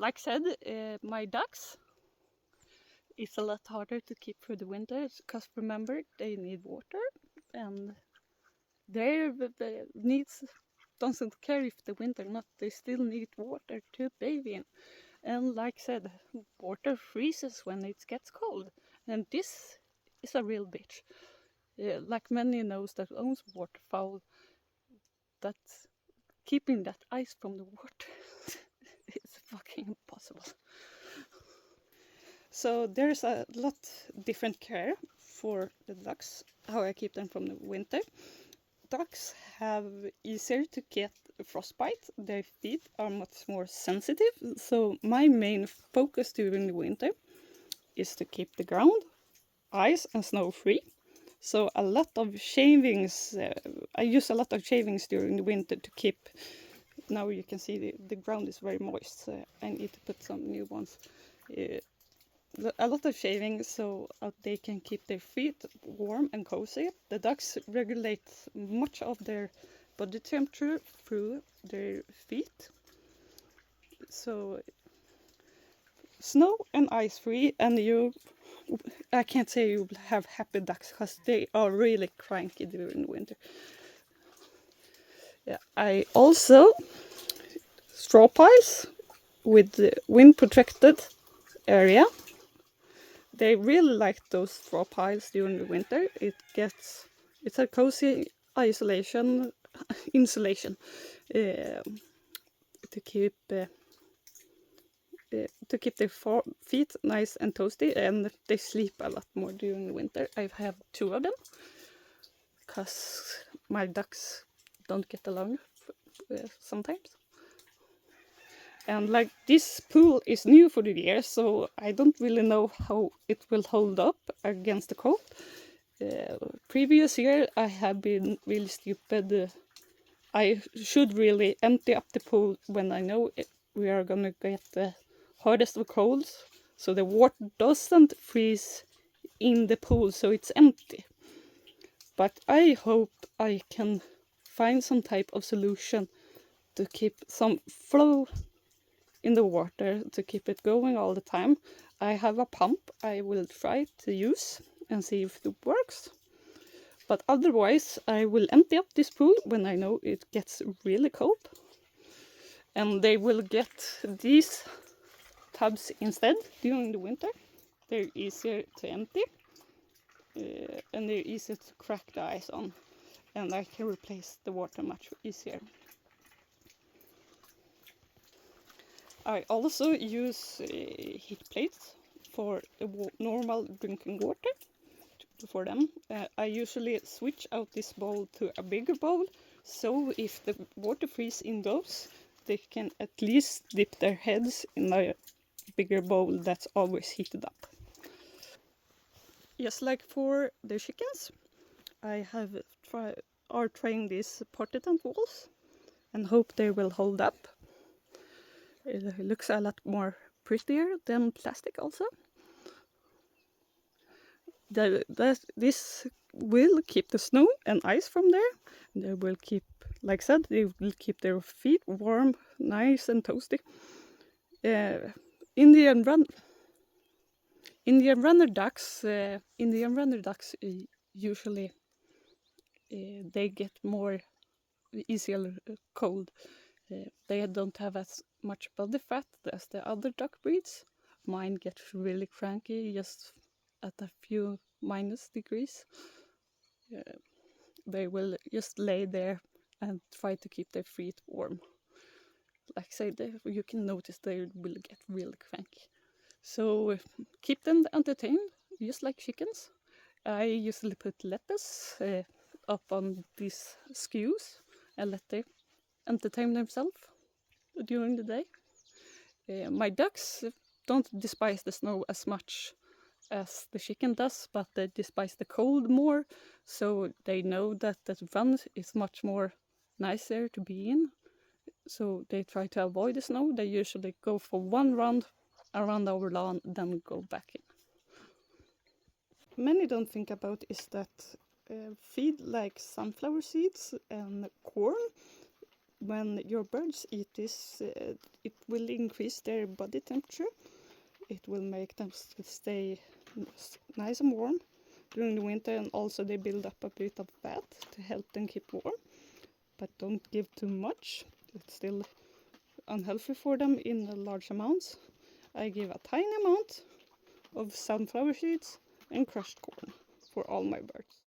like I said, my ducks, it's a lot harder to keep for the winter because remember they need water and their needs doesn't care if the winter or not, they still need water to bathe in. And like I said, water freezes when it gets cold, and this is a real bitch. Like many knows that owns waterfowl, that keeping that ice from the water is fucking impossible. So there's a lot different care for the ducks, how I keep them from the winter. Ducks have easier to get frostbite, their feet are much more sensitive, so my main focus during the winter is to keep the ground ice and snow free. So a lot of shavings, I use a lot of shavings during the winter to keep, now you can see the ground is very moist, so I need to put some new ones. A lot of shaving so they can keep their feet warm and cozy. The ducks regulate much of their body temperature through their feet. So snow and ice free, and I can't say you have happy ducks because they are really cranky during the winter. Yeah, I also Strawpiles with the wind protected area. They really like those straw piles during the winter. It's a cozy insulation to keep their feet nice and toasty, and they sleep a lot more during the winter. I have 2 of them because my ducks don't get along sometimes. And like this pool is new for the year, so I don't really know how it will hold up against the cold. Previous year I have been really stupid. I should really empty up the pool when I know we are gonna get the hardest of colds, so the water doesn't freeze in the pool, so it's empty. But I hope I can find some type of solution to keep some flow in the water to keep it going all the time. I have a pump I will try to use and see if it works. But otherwise I will empty up this pool when I know it gets really cold. And they will get these tubs instead during the winter. They're easier to empty and they're easier to crack the ice on. And I can replace the water much easier. I also use heat plates for the normal drinking water for them. I usually switch out this bowl to a bigger bowl, so if the water freezes in those, they can at least dip their heads in a bigger bowl that's always heated up. Just like for the chickens, I are trying these potty tent walls and hope they will hold up. It looks a lot more prettier than plastic also. This will keep the snow and ice from there. They will keep, like I said, they will keep their feet warm, nice and toasty. Indian runner ducks usually they get more easier cold. They don't have as much body fat as the other duck breeds. Mine get really cranky just at a few minus degrees. They will just lay there and try to keep their feet warm. Like I say, you can notice they will get really cranky. So keep them entertained, just like chickens. I usually put lettuce up on these skews and let them entertain themselves during the day. My ducks don't despise the snow as much as the chicken does, but they despise the cold more, so they know that the run is much more nicer to be in, so they try to avoid the snow. They usually go for one round around our lawn, then go back in. Many don't think about is that feed like sunflower seeds and corn, when your birds eat this, it will increase their body temperature. It will make them stay nice and warm during the winter, and also they build up a bit of fat to help them keep warm. But don't give too much. It's still unhealthy for them in large amounts. I give a tiny amount of sunflower seeds and crushed corn for all my birds.